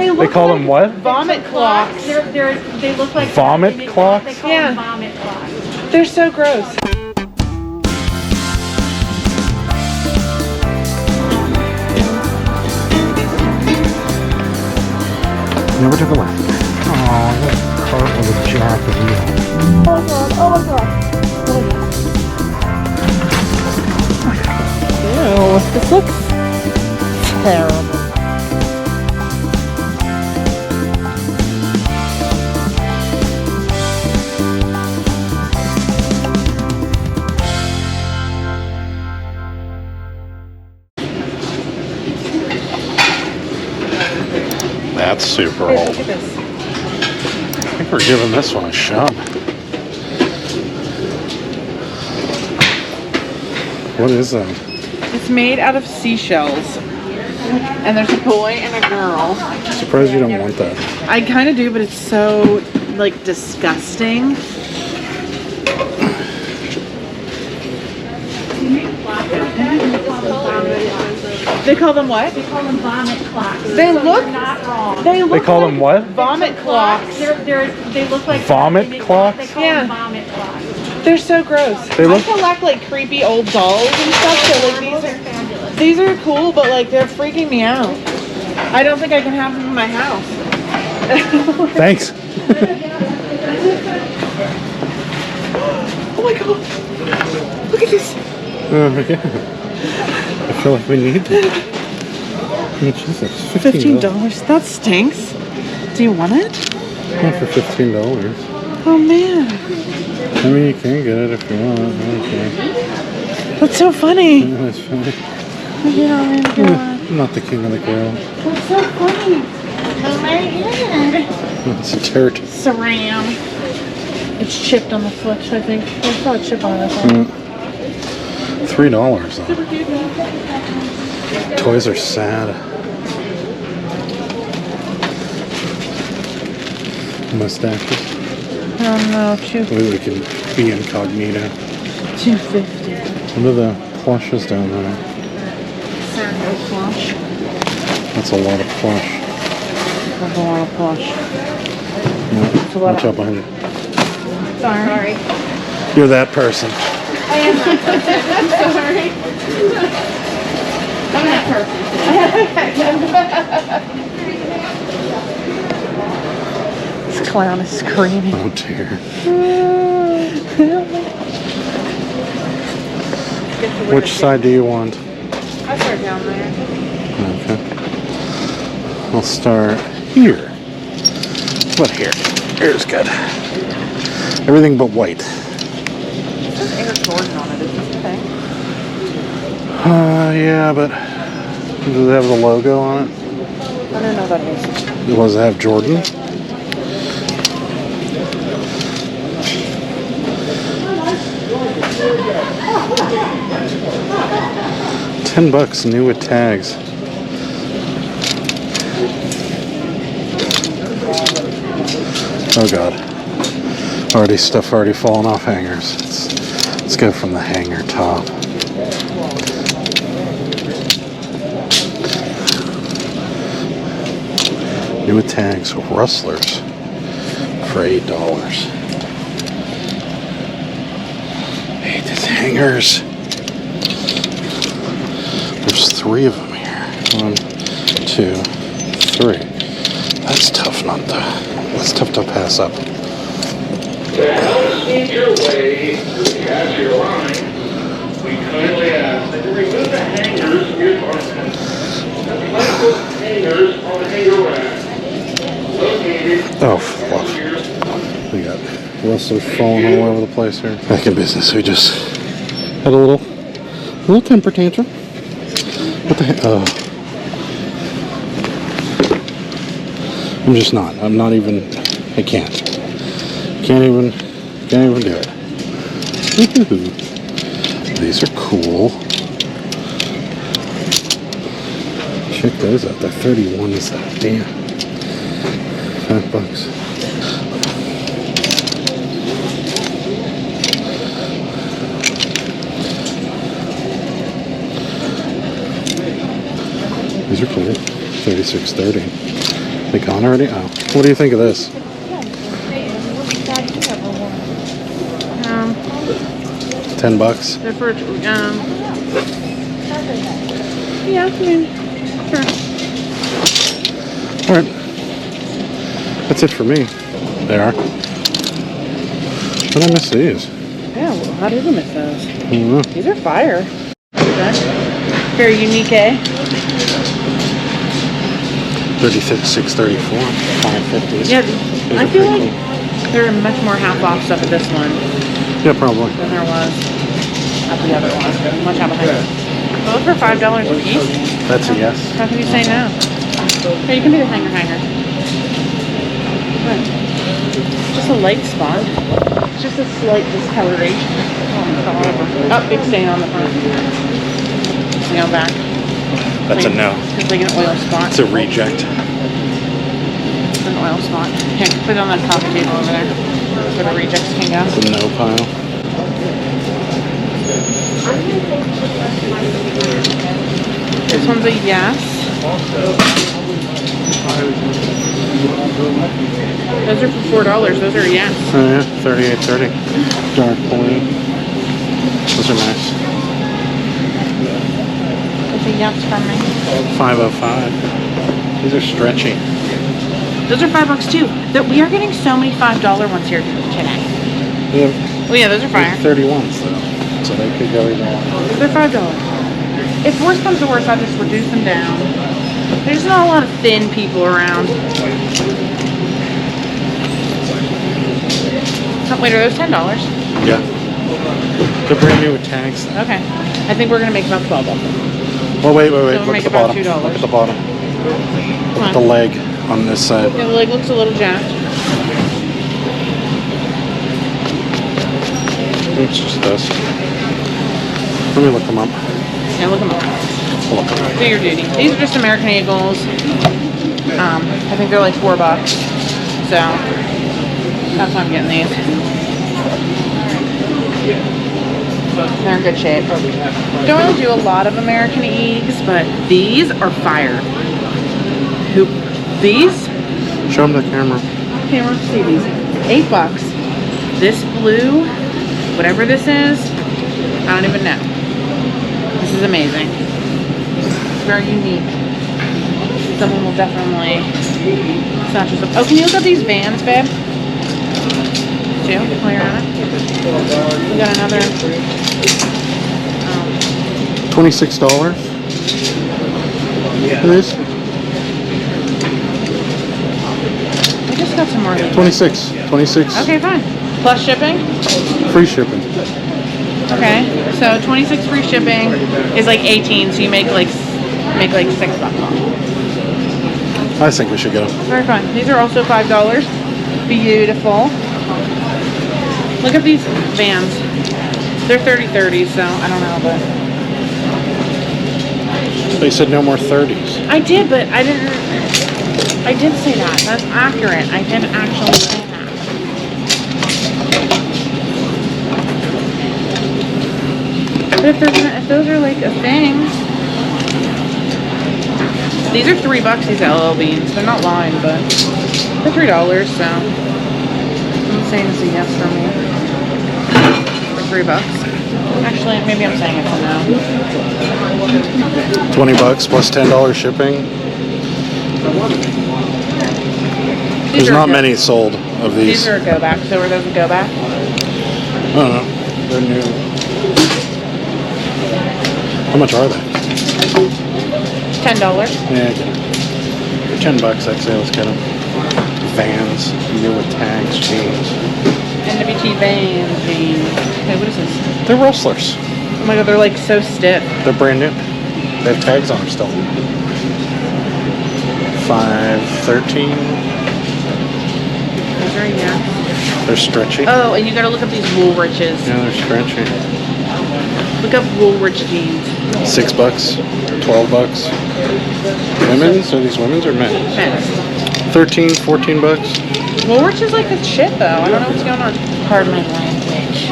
They call them what? Vomit clocks. They look like vomit clocks? They call them vomit clocks. They're so gross. Never to the left. Oh, that cart with a jack of wheels. Oh my god, oh my god. Ew, this looks terrible. That's super Hey, old. look at this. I think we're giving this one a shot. What is that? It's made out of seashells. And there's a boy and a girl. Surprised you don't want that. I kind of do, but it's so, like, disgusting. They call them what? They call them vomit clocks. They So look you're not wrong. They look They call like them what? Vomit clocks. They look like Vomit They clocks? call Yeah. them vomit clocks. They're so gross. They look- I collect like creepy old dolls and stuff, so like They're fabulous. these are cool, but like they're freaking me out. I don't think I can have them in my house. Thanks. Oh my god! Look at this. Oh, yeah. I feel like we need that. Oh, Jesus, $15. That stinks. Do you want it? Not for $15. Oh man, I mean, you can get it if you want. Okay. that's so funny. That's funny. Oh my god, I'm not the king of the grill. that's so funny. Oh my god. It's a turd. Saram. It's chipped on the flesh, I think. There's probably a chip on it. I think. $3 though. Toys are sad. Mustaches. Oh no, Maybe we can be incognito. $2.50. What are the plushes down there? Sandal plush. That's a lot of plush. That's a lot of plush. Yeah. a lot Watch of- out behind you. Sorry. You're that person. I am that person. Sorry. I'm that person. This clown is screaming. Oh dear. Which side do you want? I start down there. Okay. I'll start here. What here? Here's good. Everything but white. It says Air Jordan on it. Is this a thing? Yeah, but does it have the logo on it? I don't know what that is. Does it have Jordan? $10 new with tags. Oh god. Stuff already falling off hangers. Let's go from the hanger top. New with tags, rustlers for $8. Hey, these hangers. There's 3 of them here. 1, 2, 3. That's tough not to. That's tough to pass up. In your way to the cashier line, we kindly ask that you remove the hangers from your garment and place those hangers on the hanger rack located Oh, fluff. We got rustlers falling all over the place here. Back in business, we just had a little temper tantrum. What the heck? Oh. I'm not even, I can't. Can't even do it. Woohoo. These are cool. Check those out. They're 31s though. Damn. $5. These are cool. $36.30. They gone already? Oh. What do you think of this? $10. They're for, yeah, I mean, sure. Alright. That's it for me. They are. How did I miss these? Yeah, well, how did we miss those? I don't know. These are fire. Very unique, eh? 36, 34, 550. Yeah, I feel like there are much more half-off stuff at this one Yeah, probably. than there was at the other one. Much half off. Those for $5 a piece? That's a yes. How can you say no? Here, you can do the hanger. What? Just a light spot. It's just a slight discoloration. Oh, big stain on the front. Stain on the back. That's a no. It's like an oil spot. It's a reject. It's an oil spot. Here, put it on that coffee table over there. That's where the rejects can go. It's a no pile. This one's a yes. Those are for $4. Those are a yes. Oh yeah, 38.30. Dark blue. Those are nice. It's a yes from me. 505. These are stretchy. Those are $5 too. We are getting so many $5 ones here today. Yeah, Oh yeah, those are fire. 31s though, so they could go either one. They're $5. If worse comes to worse, I'll just reduce them down. There's not a lot of thin people around. Oh, wait, are those $10? Yeah. They're brand new with tags. Okay. I think we're gonna make about 12 of them. Oh wait. So we'll Look make at the about bottom. $2. Look at the bottom. Look at the leg on this side. Yeah, the leg looks a little jacked. It's just this. Let me look them up. Yeah, look them up. Look them up. Do your duty. These are just American Eagles. I think they're like $4. So that's why I'm getting these. They're in good shape. Don't really do a lot of American Eagles, but these are fire. These? Show them the camera. Camera, see these. $8. This blue, whatever this is, I don't even know. This is amazing. It's very unique. Someone will definitely snatch us up. Oh, can you look up these Vans, babe? Too, while you're on it. We got another. $26. This? I just got some more of these. 26. 26. Okay, fine. Plus shipping? Free shipping. Okay, so 26 free shipping is like 18, so you make like $6 off. I think we should go. Very fun. These are also $5. Beautiful. Look at these Vans. They're 30-30s, so I don't know, but They said no more 30s. I did, but I didn't. I did say that. That's accurate. I did actually say that. But if those are like a thing, these are $3. These LL Beans. They're not lying, but they're $3. So I'm saying it's a yes for me. For $3. Actually, maybe I'm saying it's a no. $20 plus $10 shipping. There's not many sold of these. These are a go back. So are those a go back? I don't know. They're new. How much are they? $10. Yeah, for $10, I'd say let's get them. Vans, new with tags, jeans. NWT Vans jeans. Hey, what is this? They're Rustlers. Oh my god, they're like so stiff. They're brand new. They have tags on them still. $5.13. Those are yeah. They're stretchy. Oh, and you gotta look up these Woolriches. Yeah, they're stretchy. Look up Woolrich jeans. $6, $12. Women's? Are these women's or men's? Men's. 13, $14. Woolrich is like the shit though. I don't know what's going on. Pardon my language.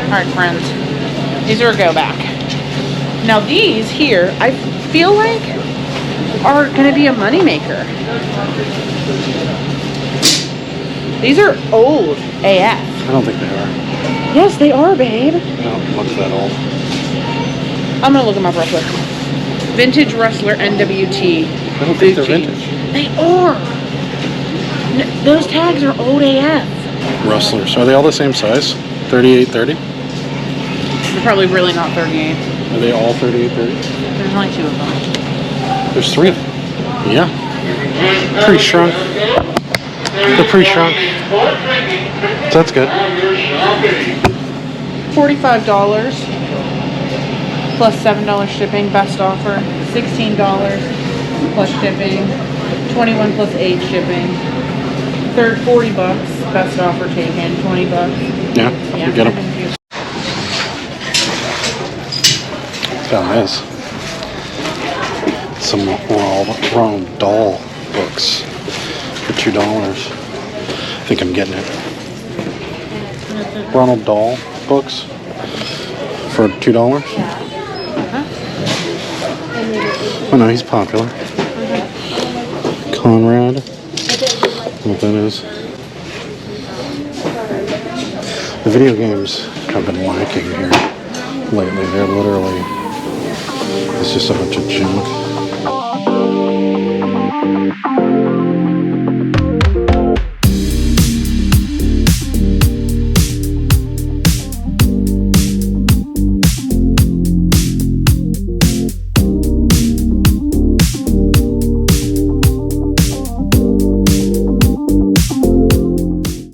Alright, friends. These are a go back. Now these here, I feel like are going to be a moneymaker. These are old AF. I don't think they are. Yes, they are, babe. I don't look that old. I'm going to look them up real quick. Vintage Rustler NWT. I don't think they're vintage. They are. Those tags are old AF. Rustlers. Are they all the same size? 38-30? They're probably really not 38. Are they all 38-30? There's only 2 of them. There's 3 of them. Yeah. Pretty shrunk. They're pretty shrunk. So that's good. $45 plus $7 shipping. Best offer. $16 plus shipping. 21 plus 8 shipping. Third $40. Best offer taken. 20 bucks. Yeah, Yeah, you get them. Found this. Some Ronald Dahl books for $2. I think I'm getting it. Ronald Dahl books for $2. Oh no, he's popular. Conrad. What that is. The video games have been lacking here lately. They're literally, it's just a bunch of junk.